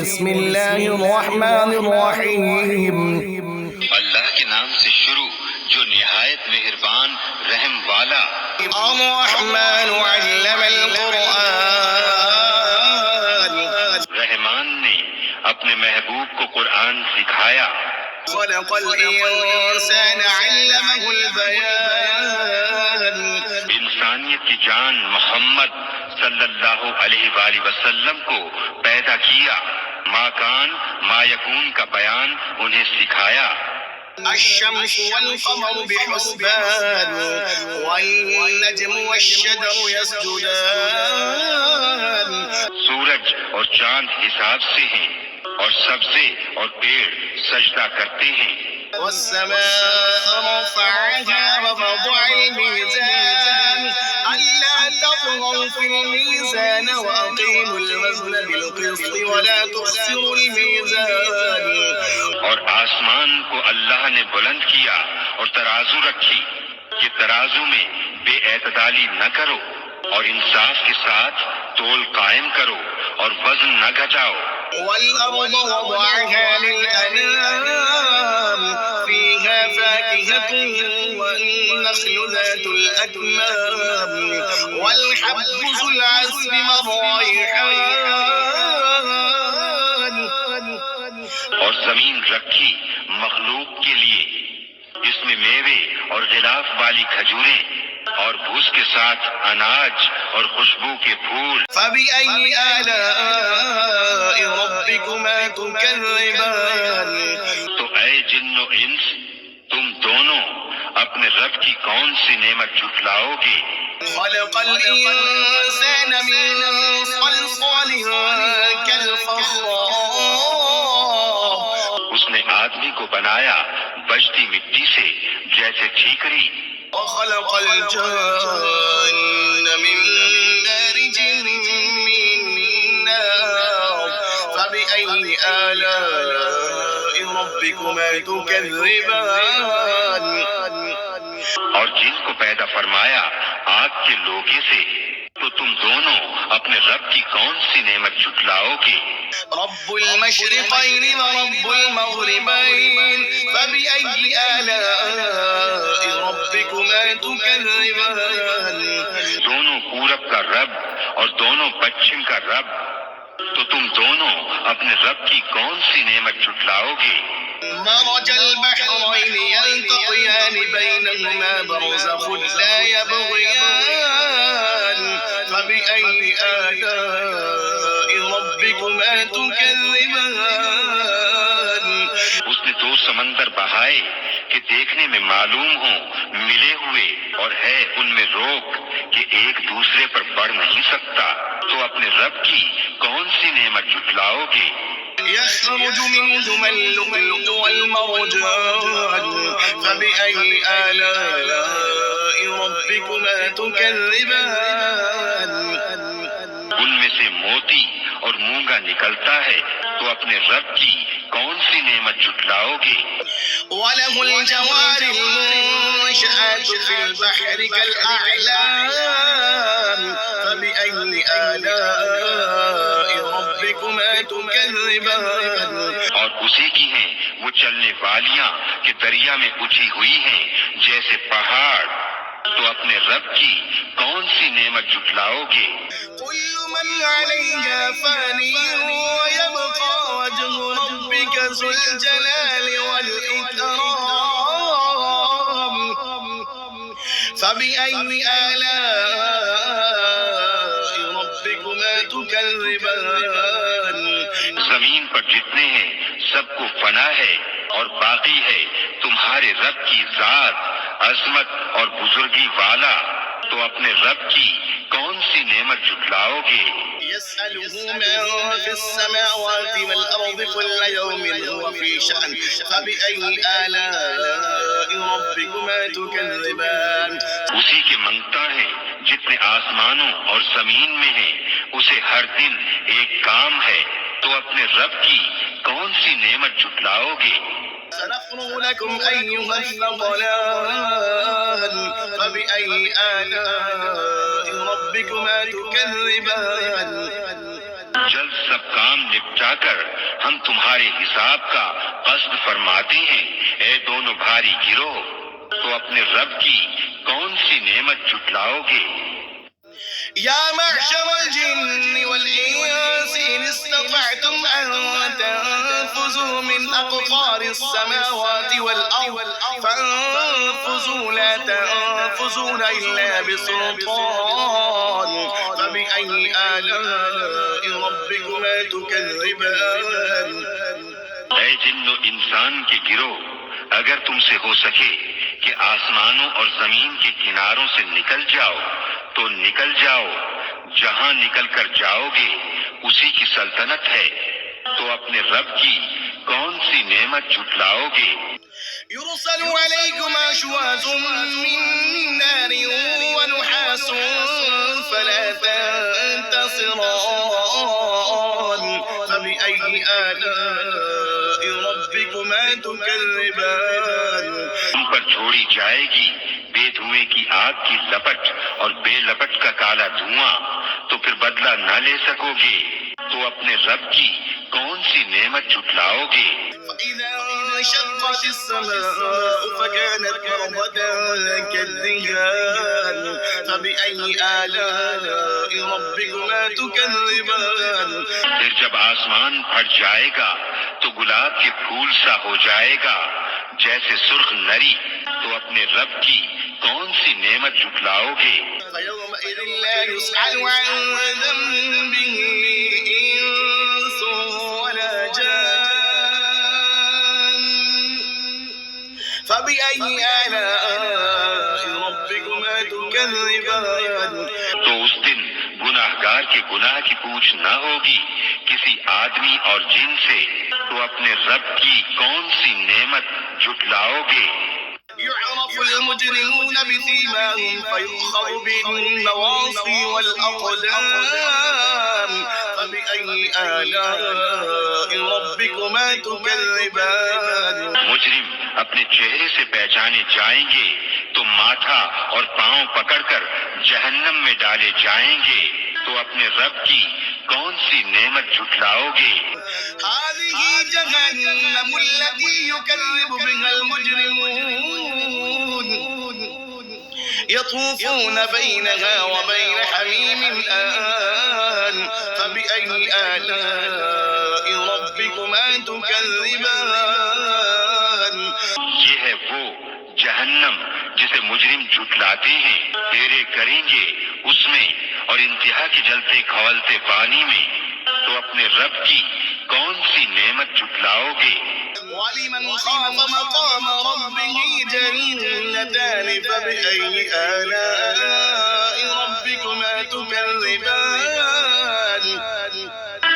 بسم اللہ الرحمن الرحیم۔ اللہ کے نام سے شروع جو نہایت مہربان رحم والا۔ الرحمن علم القرآن۔ رحمان نے اپنے محبوب کو قرآن سکھایا۔ خلق الانسان علمہ البیان۔ انسانیت کی جان محمد صلی اللہ علیہ وآلہ وسلم کو پیدا کیا۔ ما کان ما یکون کا بیان انہیں سکھایا۔ الشمس والقمر بحسبان والنجم والشجر يسجدان۔ سورج اور چاند حساب سے ہیں اور سبزے اور پیڑ سجدہ کرتے ہیں۔ والسماء رفعها ووضع الميزان ألا تطغوا في الميزان وأقيموا الوزن بالقسط ولا تخسروا الميزان۔ اور آسمان کو اللہ نے بلند کیا اور ترازو رکھی کہ ترازو میں بے اعتدالی نہ کرو اور انصاف کے ساتھ تول قائم کرو اور وزن نہ گھٹاؤ۔ والأرض وضعها للأنام فيها فاكهة والنخل ذات الأكمام والحب ذو العصف والريحان۔ اور زمین رکھی مخلوق کے لیے، اس میں میوے اور غلاف والی کھجوریں اور بھوس کے ساتھ اناج اور خوشبو کے پھول۔ فبأي آلاء ربكما تكذبان۔ تو اے جن و انس، تم دونوں اپنے رب کی کون سی نعمت جھٹلاؤ گے؟ خلق الإنسان من صلصال كالفخار۔ اس نے آدمی کو بنایا بجتی مٹی سے جیسے ٹھیکری۔ وخلق الجن من مارج من نار۔ فبأي آلاء ربكما تكذبان۔ اور جن کو پیدا فرمایا آگ کے لوگے سے، تو تم دونوں اپنے رب کی کون سی نعمت جھٹلاؤ گے؟ رب المشرقين ورب المغربين فبأي آلاء ربكما تكذبان۔ دونوں پورب کا رب اور دونوں پچھم کا رب، تو تم دونوں اپنے رب کی کون سی نعمت جھٹلاؤ گے؟ مرج البحرين يلتقيان بينهما برزخ لا يبغيان فبأي آلاء ربكما تكذبان۔ اس نے دو سمندر بہائے کہ دیکھنے میں معلوم ہوں ملے ہوئے، اور ہے ان میں روک کہ ایک دوسرے پر بڑھ نہیں سکتا، تو اپنے رب کی کون سی نعمت جھٹلاؤ گے؟ يخرج منهما اللؤلؤ والمرجان فبأي آلاء ربكما تكذبان۔ ان میں سے موتی اور مونگا نکلتا ہے، تو اپنے رب کی کون سی نعمت جھٹلاؤ گے؟ وله الجوار المنشآت في البحر كالأعلام فبأي آلاء ربكما تكذبان۔ اور اسی کی ہیں وہ چلنے والیاں کہ دریا میں اٹھی ہوئی ہیں جیسے پہاڑ، تو اپنے رب کی کون سی نعمت جھٹلاؤ گے؟ كل من عليها فاني ويبقى وجه ربك ذو الجلال والإكرام فبأي آلاء ربكما تكذبان۔ زمین پر جتنے ہیں سب کو فنا ہے، اور باقی ہے تمہارے رب کی ذات عظمت اور بزرگی والا، تو اپنے رب کی کون سی نعمت جھٹلاؤ گے؟ يسأله من في السماوات والأرض كل يوم هو في شأن فبأي آلاء ربكما تكذبان۔ اسی کے منگتا ہے جتنے آسمانوں اور زمین میں ہیں، اسے ہر دن ایک کام ہے، تو اپنے رب کی کون سی نعمت جھٹلاؤ گے؟ سنفرغ لكم أيها الثقلان فبأي آلاء ربكما تكذبان۔ جلد سب کام نپٹا کر ہم تمہارے حساب کا قصد فرماتے ہیں، اے دونوں بھاری گروہ، تو اپنے رب کی کون سی نعمت جھٹلاؤ گے؟ يا معشر الجن والإنس إن استطعتم أن تنفذوا من أقطار السماوات والأرض فانفذوا لا تنفذون إلا بسلطان فبأي آلاء ربكما تكذبان. اے جن و انسان کے گروہ، اگر تم سے ہو سکے کہ آسمانوں اور زمین کے کناروں سے نکل جاؤ تو نکل جاؤ، جہاں نکل کر جاؤ گے اسی کی سلطنت ہے، تو اپنے رب کی کون سی نعمت جھٹلاؤ گے؟ يرسل عليكما شواظ من نار ونحاس فلا تنتصران فبأي آلاء ربكما تكذبان. تم پر چھوڑی جائے گی بے دھوئیں کی آگ کی لپٹ اور بے لپٹ کا کالا دھواں، تو پھر بدلہ نہ لے سکو گے، تو اپنے رب کی کون سی نعمت جھٹلاؤ گے؟ فإذا انشقت السماء فكانت وردة كالدهان فبأي آلاء ربكما تكذبان. پھر جب آسمان پھٹ جائے گا تو گلاب کے پھول سا ہو جائے گا جیسے سرخ نری، تو اپنے رب کی کون سی نعمت جھٹلاؤ گے؟ فيومئذ لا يسأل عن ذنبه إنس ولا جان فبأي آلاء ربكما تكذبان. تو اس دن گناہگار کے گناہ کی پوچھ نہ ہوگی کسی آدمی اور جن سے، تو اپنے رب کی کون سی نعمت جھٹلاؤ گے؟ يعرف المجرمون بسيماهم فيؤخذ بالنواصي والأقدام فبأي آلاء ربكما تكذبان. مجرم اپنے چہرے سے پہچانے جائیں گے تو ماتھا اور پاؤں پکڑ کر جہنم میں ڈالے جائیں گے، تو اپنے رب کی کون سی نعمت جھٹلاؤ گے؟ هذه جهنم التي يكذب بها المجرمون يطوفون بينها وبين حميم آن فبأي آلاء ربكما تكذبان. یہ ہے وہ جہنم جسے مجرم جھٹلاتے ہیں، پھیرے کریں گے اس میں اور انتہا کے جلتے کھولتے پانی میں، تو اپنے رب کی کون سی نعمت جھٹلاؤ گے؟ ولمن خاف مقام ربه جنتان فبأي آلاء ربكما تكذبان.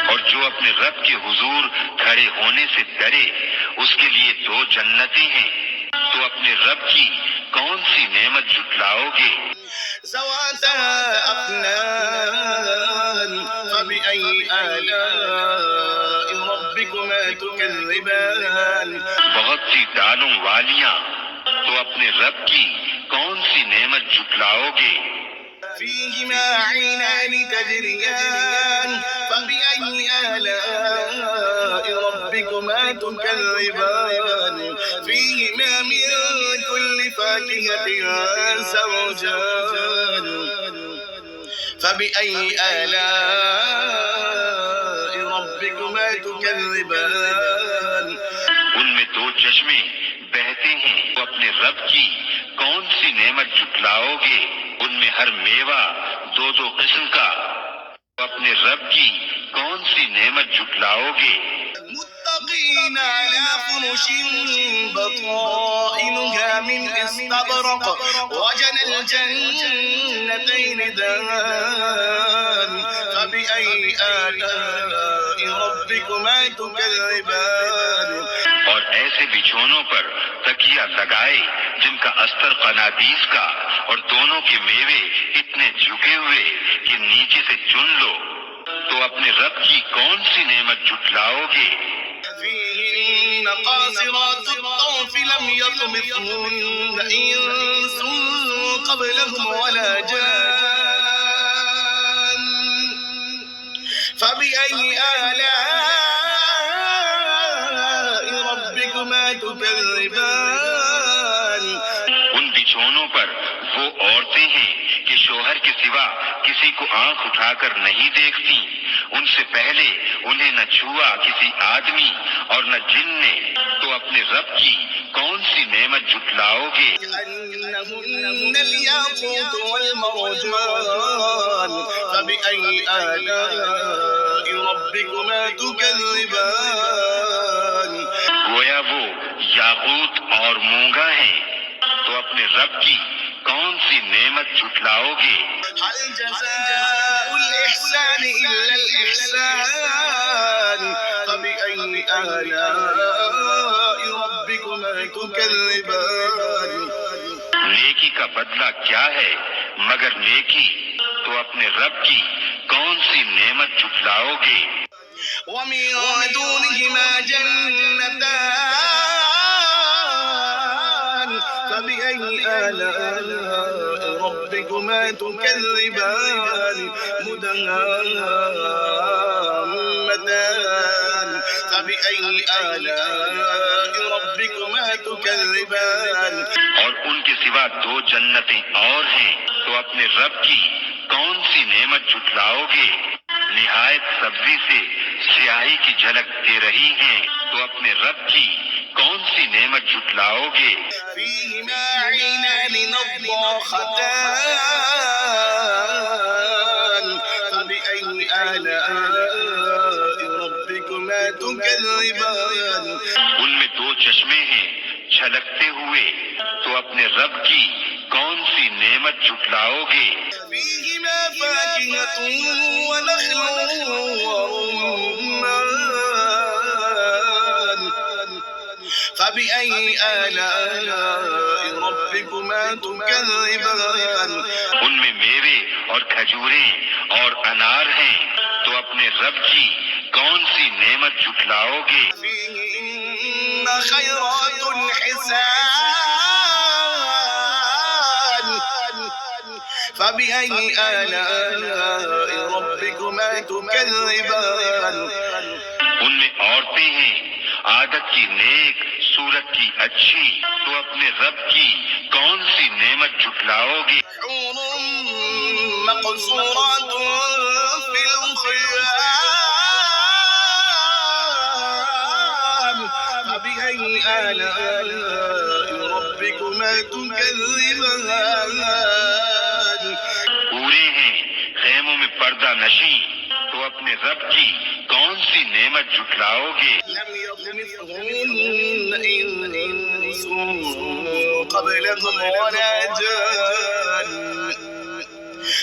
اور جو اپنے رب کے حضور کھڑے ہونے سے ڈرے اس کے لیے دو جنتیں ہیں، تو اپنے رب کی کون سی نعمت جھٹلاؤ گے؟ ذواتا أفنان فبأي آلاء ربكما تكذبان. بہت سی ڈالوں والیاں، تو اپنے رب کی کون سی نعمت جھٹلاؤ گے؟ فيهما عينان تجريان فبأي آلاء ربكما تكذبان. فيهما من كل فاكهة زوجان فبأي آلاء ربكما تكذبان. ان میں دو چشمے بہتے ہیں، تو اپنے رب کی کون سی نعمت جھٹلاؤ گے؟ ان میں ہر میوہ دو دو قسم کا، تو اپنے رب کی کون سی نعمت جھٹلاؤ گے؟ متقين على فرش بطائنها من استبرق وجنى الجنتين دان فبأي آلاء ربكما تكذبان. اور ایسے بچھونوں پر تکیہ لگائے جن کا استر قنادیس کا، اور دونوں کے میوے اتنے جھکے ہوئے کہ نیچے سے چن لو، تو اپنے رب کی کون سی نعمت جھٹلاؤ گے؟ فيهن قاصرات الطرف لم يطمثهن إنس قبلهم ولا جان فبأي فبأي آلاء ربكما تكذبان ان بچھونوں پر وہ عورتیں ہیں کہ شوہر کے سوا کسی کو آنکھ اٹھا کر نہیں دیکھتی، ان سے پہلے انہیں نہ چھوا کسی آدمی اور نہ جن نے، تو اپنے رب کی کون سی نعمت جھٹلاؤ گے؟ كأنهن الياقوت والمرجان فبأي آلاء ربكما تكذبان گویا وہ یاقوت اور مونگا ہیں، تو اپنے رب کی کون سی نعمت جھٹلاؤ گے؟ هل جزاء الإحسان إلا الإحسان فبأي آلاء ربكما تكذبان نیکی کا بدلہ کیا ہے مگر نیکی، تو اپنے رب کی کون سی نعمت جھٹلاؤ گے؟ ومن دونهما جنتان فبأي آلاء ربكما تكذبان مدهامتان فبأي آلاء ربكما تكذبان اور ان کے سوا دو جنتیں اور ہیں، تو اپنے رب کی کون سی نعمت جھٹلاؤ گے؟ نہایت سبزی سے سیاہی کی جھلک دے رہی ہیں، تو اپنے رب کی کون سی نعمت جھٹلاؤ گے؟ فيهما عينان نضاختان فبأي آلاء ربكما تكذبان ان میں دو چشمے ہیں چھلکتے ہوئے، تو اپنے رب کی کون سی نعمت جھٹلاؤ گے؟ فيهما فاكهة ونخل ورمان فبأي آلاء ربكما تكذبان ان میں میوے اور کھجوریں اور انار ہیں، تو اپنے رب کی کون سی نعمت جھٹلاؤ گے؟ فيهن خيرات حسان فبأي آلاء ربكما تكذبان ان میں عورتیں ہیں عادت کی نیک، صورت کی اچھی، تو اپنے رب کی کون سی نعمت جھٹلاؤ گے؟ حور مقصورات في الخيام فبأي آلاء ربكما تكذبان پورے ہیں خیموں میں پردہ نشیں، تو اپنے رب کی کون سی نعمت جھٹلاؤ گے؟ لم يطمثهن إنس قبلهم ولا جان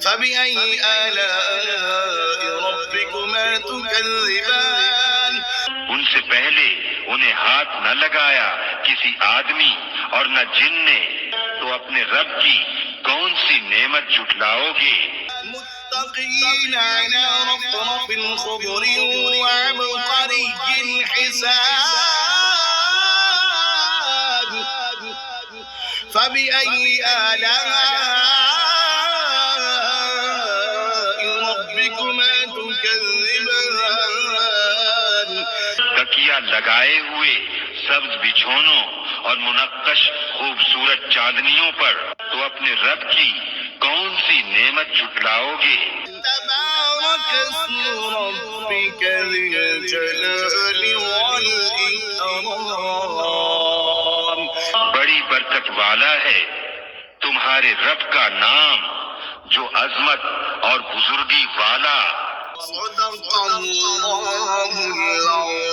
فبأي آلاء ربكما تكذبان ان سے پہلے انہیں ہاتھ نہ لگایا کسی آدمی اور نہ جن نے، تو اپنے رب کی کون سی نعمت جھٹلاؤ گے؟ متقين على رفرف خضر وعبقري حسان فبأي آلاء ربكما تكذبان تکیا لگائے ہوئے سبز بچھونوں اور منقش خوبصورت چاندنیوں پر، تو اپنے رب کی کون سی نعمت جھٹلاؤ گے؟ تبارك اسم ربك ذي الجلال والإكرام بڑی برکت والا ہے تمہارے رب کا نام جو عظمت اور بزرگی والا۔ صدق الله العظيم